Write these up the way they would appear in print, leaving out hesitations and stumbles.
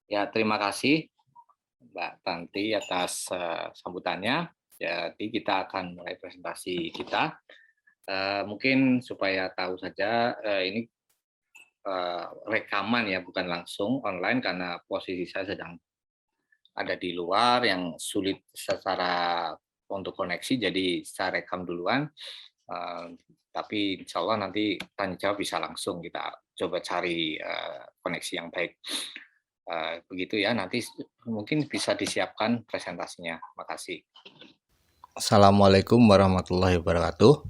Ya, terima kasih Mbak Tanti atas sambutannya. Jadi kita akan mulai presentasi kita. Mungkin supaya tahu saja ini rekaman ya, bukan langsung online karena posisi saya sedang ada di luar yang sulit secara untuk koneksi, jadi saya rekam duluan. Tapi insya Allah nanti tanya jawab bisa langsung kita coba cari koneksi yang baik. Begitu ya, nanti mungkin bisa disiapkan presentasinya. Makasih. Assalamualaikum warahmatullahi wabarakatuh.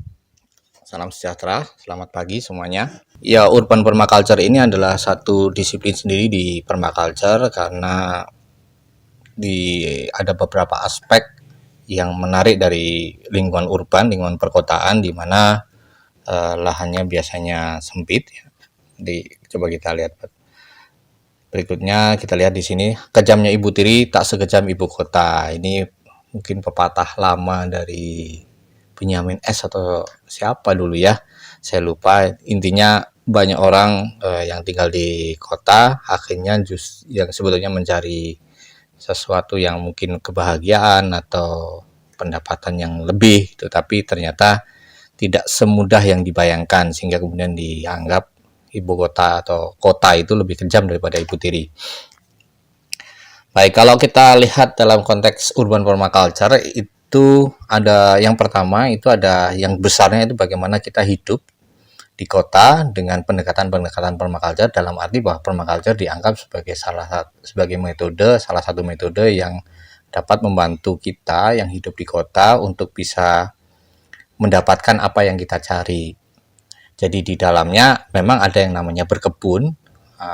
Salam sejahtera, selamat pagi semuanya. Ya, urban permaculture ini adalah satu disiplin sendiri di permaculture karena ada beberapa aspek yang menarik dari lingkungan urban, lingkungan perkotaan, di mana lahannya biasanya sempit. Jadi coba kita lihat. Berikutnya kita lihat di sini, kejamnya ibu tiri tak sekejam ibu kota. Ini mungkin pepatah lama dari Benyamin S atau siapa dulu ya, saya lupa. Intinya banyak orang yang tinggal di kota akhirnya yang sebetulnya mencari sesuatu yang mungkin kebahagiaan atau pendapatan yang lebih, tetapi ternyata tidak semudah yang dibayangkan, sehingga kemudian dianggap ibu kota atau kota itu lebih kejam daripada ibu tiri. Baik, kalau kita lihat dalam konteks urban permaculture itu ada yang pertama, itu ada yang besarnya itu bagaimana kita hidup di kota dengan pendekatan-pendekatan permaculture, dalam arti bahwa permaculture dianggap sebagai salah satu metode yang dapat membantu kita yang hidup di kota untuk bisa mendapatkan apa yang kita cari. Jadi di dalamnya memang ada yang namanya berkebun,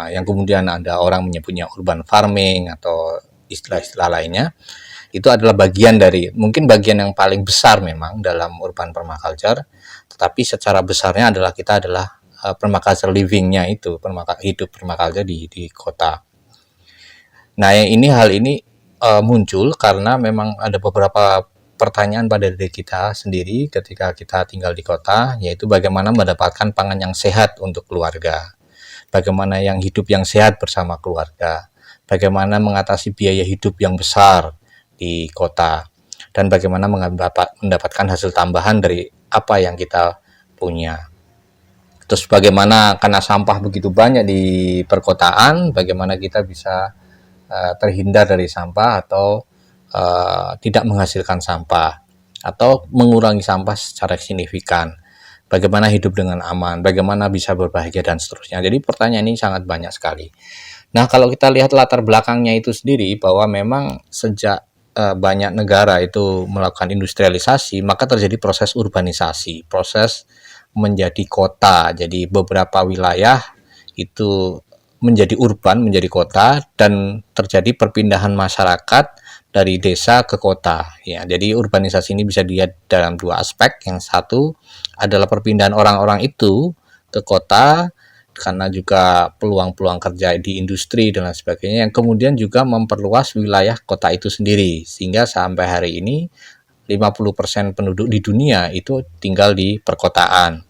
yang kemudian ada orang menyebutnya urban farming atau istilah-istilah lainnya. Itu adalah bagian dari, mungkin bagian yang paling besar memang dalam urban permaculture, tetapi secara besarnya adalah kita adalah permaculture living-nya itu, hidup permaculture di kota. Nah, hal ini muncul karena memang ada beberapa pertanyaan pada diri kita sendiri ketika kita tinggal di kota, yaitu bagaimana mendapatkan pangan yang sehat untuk keluarga, bagaimana yang hidup yang sehat bersama keluarga, bagaimana mengatasi biaya hidup yang besar di kota, dan bagaimana mendapatkan hasil tambahan dari apa yang kita punya. Terus bagaimana karena sampah begitu banyak di perkotaan, bagaimana kita bisa terhindar dari sampah atau tidak menghasilkan sampah atau mengurangi sampah secara signifikan. Bagaimana hidup dengan aman, bagaimana bisa berbahagia dan seterusnya. Jadi pertanyaan ini sangat banyak sekali. Nah, kalau kita lihat latar belakangnya itu sendiri, bahwa memang sejak banyak negara itu melakukan industrialisasi, maka terjadi proses urbanisasi, proses menjadi kota. Jadi beberapa wilayah itu menjadi urban, menjadi kota, dan terjadi perpindahan masyarakat dari desa ke kota. Ya, jadi urbanisasi ini bisa dilihat dalam dua aspek. Yang satu adalah perpindahan orang-orang itu ke kota karena juga peluang-peluang kerja di industri dan lain sebagainya, yang kemudian juga memperluas wilayah kota itu sendiri, sehingga sampai hari ini 50% penduduk di dunia itu tinggal di perkotaan.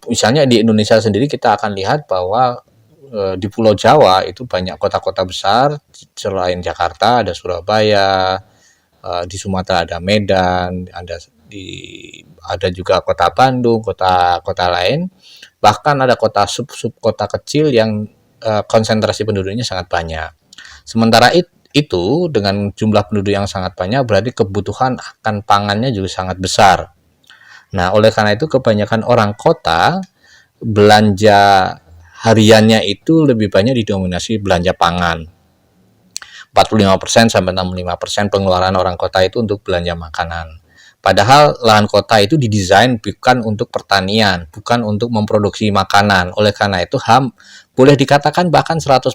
Misalnya di Indonesia sendiri kita akan lihat bahwa di Pulau Jawa itu banyak kota-kota besar, selain Jakarta ada Surabaya, di Sumatera ada Medan, ada juga kota Bandung, kota-kota lain, bahkan ada kota sub kota kecil yang konsentrasi penduduknya sangat banyak. Sementara itu dengan jumlah penduduk yang sangat banyak, berarti kebutuhan akan pangannya juga sangat besar. Nah, oleh karena itu kebanyakan orang kota belanja hariannya itu lebih banyak didominasi belanja pangan. 45% sampai 65% pengeluaran orang kota itu untuk belanja makanan. Padahal lahan kota itu didesain bukan untuk pertanian, bukan untuk memproduksi makanan. Oleh karena itu boleh dikatakan bahkan 100%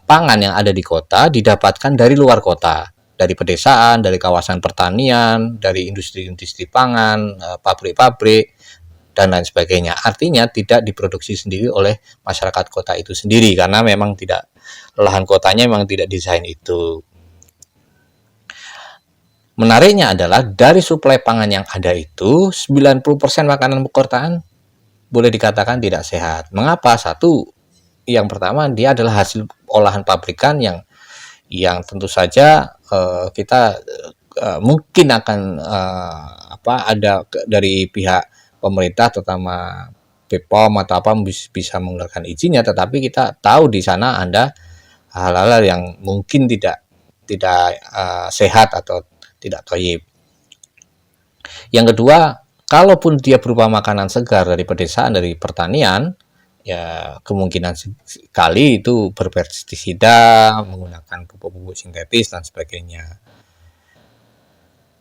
pangan yang ada di kota didapatkan dari luar kota, dari pedesaan, dari kawasan pertanian, dari industri-industri pangan, pabrik-pabrik, dan lain sebagainya. Artinya tidak diproduksi sendiri oleh masyarakat kota itu sendiri, karena memang lahan kotanya memang tidak desain itu. Menariknya adalah dari suplai pangan yang ada itu 90% makanan perkotaan boleh dikatakan tidak sehat. Mengapa? Satu, yang pertama dia adalah hasil olahan pabrikan yang tentu saja kita mungkin akan ada dari pihak pemerintah terutama BPOM atau apa bisa mengeluarkan izinnya, tetapi kita tahu di sana ada hal-hal yang mungkin tidak sehat atau tidak thayyib. Yang kedua, kalaupun dia berupa makanan segar dari pedesaan, dari pertanian, ya kemungkinan sekali itu berpestisida, menggunakan pupuk-pupuk sintetis dan sebagainya.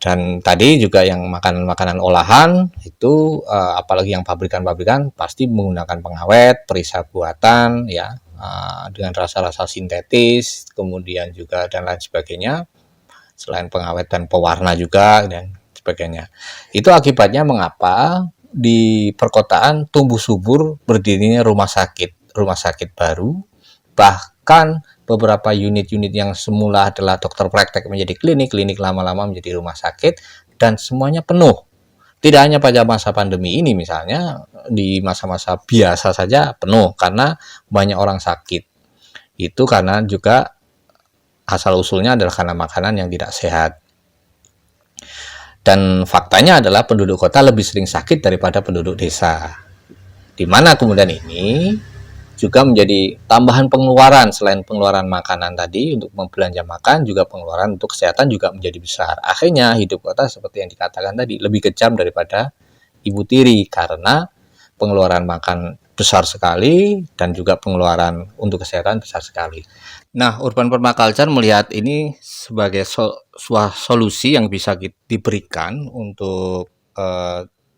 Dan tadi juga yang makanan-makanan olahan itu apalagi yang pabrikan-pabrikan pasti menggunakan pengawet, perisai buatan ya, dengan rasa-rasa sintetis, kemudian juga dan lain sebagainya. Selain pengawet dan pewarna juga dan sebagainya. Itu akibatnya mengapa di perkotaan tumbuh subur berdirinya rumah sakit baru, bahkan beberapa unit-unit yang semula adalah dokter praktek menjadi klinik lama-lama menjadi rumah sakit, dan semuanya penuh. Tidak hanya pada masa pandemi ini, misalnya di masa-masa biasa saja penuh karena banyak orang sakit. Itu karena juga asal-usulnya adalah karena makanan yang tidak sehat. Dan faktanya adalah penduduk kota lebih sering sakit daripada penduduk desa. Di mana kemudian ini juga menjadi tambahan pengeluaran, selain pengeluaran makanan tadi untuk membelanja makan, juga pengeluaran untuk kesehatan juga menjadi besar. Akhirnya hidup kota seperti yang dikatakan tadi lebih kejam daripada ibu tiri karena pengeluaran makan besar sekali dan juga pengeluaran untuk kesehatan besar sekali. Nah, urban permaculture melihat ini sebagai solusi yang bisa diberikan untuk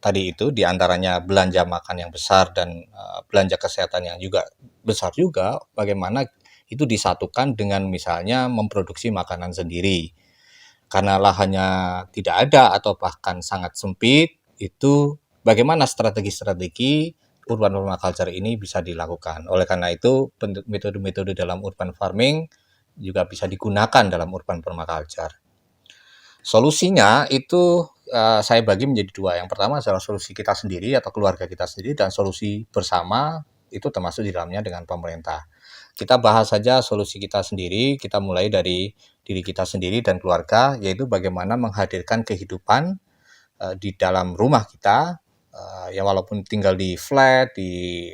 tadi itu diantaranya belanja makan yang besar dan belanja kesehatan yang juga besar juga, bagaimana itu disatukan dengan misalnya memproduksi makanan sendiri. Karena lahannya tidak ada atau bahkan sangat sempit, itu bagaimana strategi-strategi urban permaculture ini bisa dilakukan. Oleh karena itu, metode-metode dalam urban farming juga bisa digunakan dalam urban permaculture. Solusinya itu saya bagi menjadi dua. Yang pertama adalah solusi kita sendiri atau keluarga kita sendiri, dan solusi bersama itu termasuk di dalamnya dengan pemerintah. Kita bahas saja solusi kita sendiri, kita mulai dari diri kita sendiri dan keluarga, yaitu bagaimana menghadirkan kehidupan di dalam rumah kita, ya walaupun tinggal di flat, di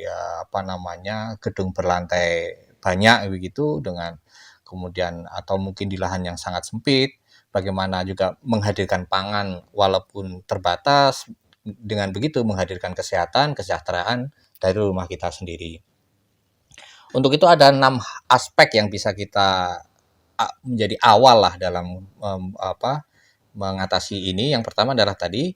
gedung berlantai banyak begitu, dengan kemudian atau mungkin di lahan yang sangat sempit, bagaimana juga menghadirkan pangan walaupun terbatas, dengan begitu menghadirkan kesehatan, kesejahteraan dari rumah kita sendiri. Untuk itu ada 6 aspek yang bisa kita menjadi awal lah dalam mengatasi ini. Yang pertama adalah tadi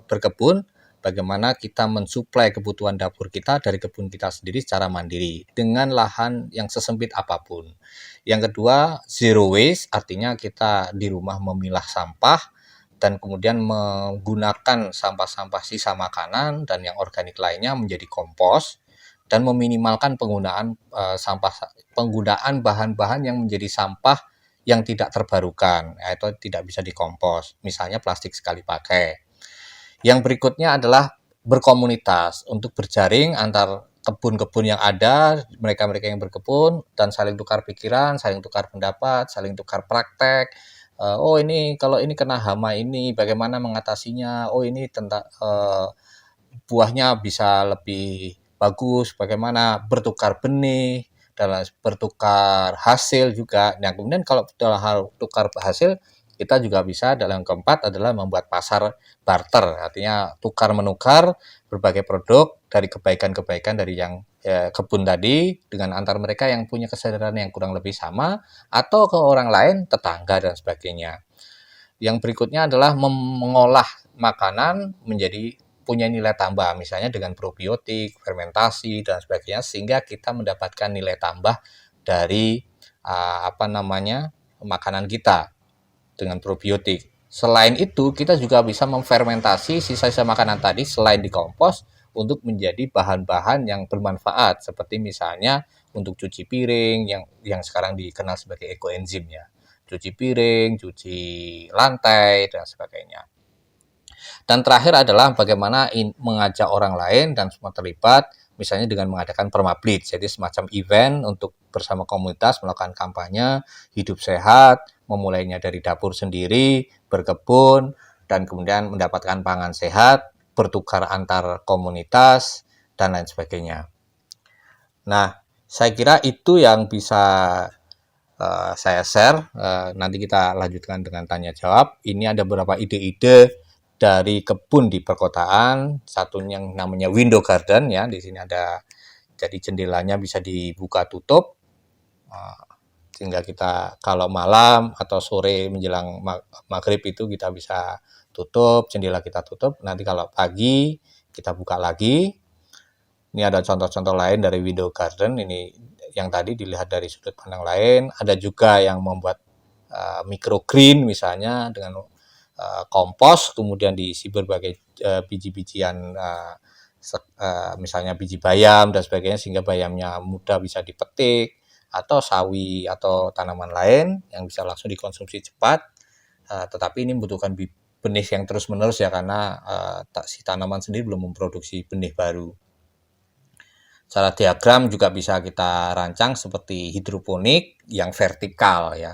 berkebun, bagaimana kita mensuplai kebutuhan dapur kita dari kebun kita sendiri secara mandiri dengan lahan yang sesempit apapun. Yang kedua, zero waste, artinya kita di rumah memilah sampah dan kemudian menggunakan sampah-sampah sisa makanan dan yang organik lainnya menjadi kompos, dan meminimalkan penggunaan bahan-bahan yang menjadi sampah yang tidak terbarukan atau tidak bisa dikompos, misalnya plastik sekali pakai. Yang berikutnya adalah berkomunitas untuk berjaring antar kebun-kebun yang ada, mereka-mereka yang berkebun, dan saling tukar pikiran, saling tukar pendapat, saling tukar praktek. Oh ini kalau ini kena hama ini bagaimana mengatasinya? Oh ini tentang buahnya bisa lebih bagus, bagaimana bertukar benih, dalam bertukar hasil juga. Nah, kemudian kalau dalam hal tukar hasil, kita juga bisa dalam keempat adalah membuat pasar barter, artinya tukar menukar berbagai produk dari kebaikan-kebaikan dari yang kebun tadi dengan antar mereka yang punya kesadaran yang kurang lebih sama atau ke orang lain, tetangga dan sebagainya. Yang berikutnya adalah mengolah makanan menjadi punya nilai tambah, misalnya dengan probiotik, fermentasi dan sebagainya, sehingga kita mendapatkan nilai tambah dari makanan kita dengan probiotik. Selain itu, kita juga bisa memfermentasi sisa-sisa makanan tadi selain dikompos untuk menjadi bahan-bahan yang bermanfaat, seperti misalnya untuk cuci piring yang sekarang dikenal sebagai ekoenzim ya. Cuci piring, cuci lantai dan sebagainya. Dan terakhir adalah bagaimana mengajak orang lain dan semua terlibat misalnya dengan mengadakan permablitz, jadi semacam event untuk bersama komunitas melakukan kampanye hidup sehat, memulainya dari dapur sendiri, berkebun, dan kemudian mendapatkan pangan sehat, bertukar antar komunitas, dan lain sebagainya. Nah, saya kira itu yang bisa saya share. Nanti kita lanjutkan dengan tanya jawab. Ini ada beberapa ide-ide dari kebun di perkotaan. Satu yang namanya window garden ya. Di sini ada, jadi jendelanya bisa dibuka tutup, sehingga kita kalau malam atau sore menjelang maghrib itu kita bisa tutup jendela, kita tutup. Nanti kalau pagi kita buka lagi. Ini ada contoh-contoh lain dari window garden. Ini yang tadi dilihat dari sudut pandang lain. Ada juga yang membuat microgreen misalnya dengan kompos, kemudian diisi berbagai biji-bijian, misalnya biji bayam dan sebagainya, sehingga bayamnya mudah bisa dipetik, atau sawi atau tanaman lain yang bisa langsung dikonsumsi cepat. Tetapi ini membutuhkan benih yang terus-menerus ya, karena si tanaman sendiri belum memproduksi benih baru. Secara diagram juga bisa kita rancang seperti hidroponik yang vertikal ya.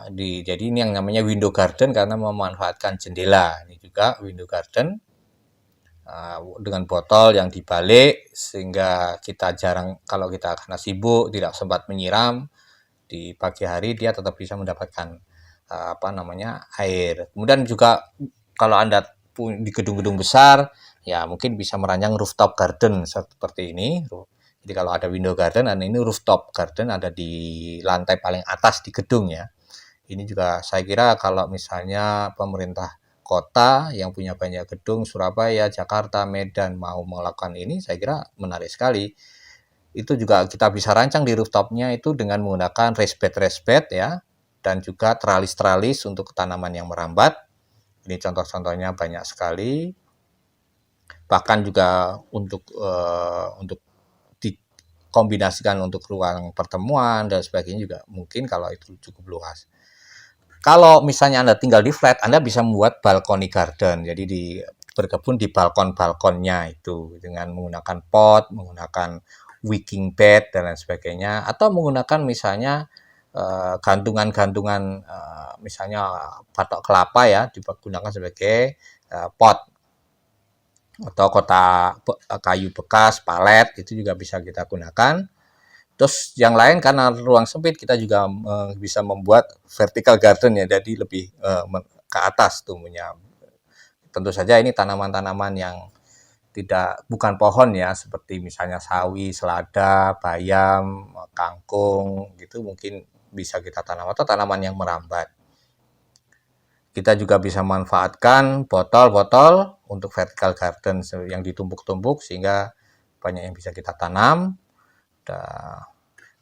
Jadi ini yang namanya window garden karena memanfaatkan jendela. Ini juga window garden dengan botol yang dibalik, sehingga kita jarang, kalau kita karena sibuk tidak sempat menyiram di pagi hari, dia tetap bisa mendapatkan air. Kemudian juga kalau Anda di gedung-gedung besar, ya mungkin bisa merancang rooftop garden seperti ini. Jadi kalau ada window garden, dan ini rooftop garden ada di lantai paling atas di gedung ya. Ini juga saya kira kalau misalnya pemerintah kota yang punya banyak gedung, Surabaya, Jakarta, Medan mau melakukan ini, saya kira menarik sekali. Itu juga kita bisa rancang di rooftopnya itu dengan menggunakan raised bed ya, dan juga teralis-teralis untuk tanaman yang merambat. Ini contoh-contohnya banyak sekali. Bahkan juga untuk dikombinasikan untuk ruang pertemuan dan sebagainya juga mungkin kalau itu cukup luas. Kalau misalnya Anda tinggal di flat, Anda bisa membuat balcony garden. Jadi berkebun di balkon-balkonnya itu dengan menggunakan pot, menggunakan wicking bed dan lain sebagainya, atau menggunakan misalnya gantungan-gantungan, misalnya batok kelapa ya, digunakan sebagai pot, atau kayu bekas, palet, itu juga bisa kita gunakan. Terus yang lain karena ruang sempit, kita juga bisa membuat vertical garden ya, jadi lebih ke atas tumbuhnya. Tentu saja ini tanaman-tanaman yang bukan pohon ya, seperti misalnya sawi, selada, bayam, kangkung gitu mungkin bisa kita tanam, atau tanaman yang merambat. Kita juga bisa manfaatkan botol-botol untuk vertical garden yang ditumpuk-tumpuk sehingga banyak yang bisa kita tanam.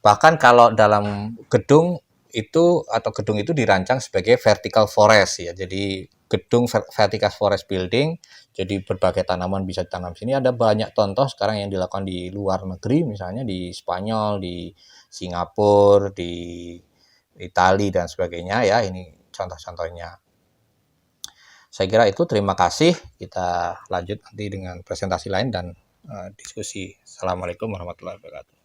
Bahkan kalau dalam gedung itu dirancang sebagai vertical forest ya. Jadi gedung vertical forest building, jadi berbagai tanaman bisa ditanam sini. Ada banyak contoh sekarang yang dilakukan di luar negeri, misalnya di Spanyol, di Singapura, di Italia dan sebagainya ya. Ini contoh-contohnya. Saya kira itu, terima kasih. Kita lanjut nanti dengan presentasi lain dan diskusi. Assalamualaikum warahmatullahi wabarakatuh.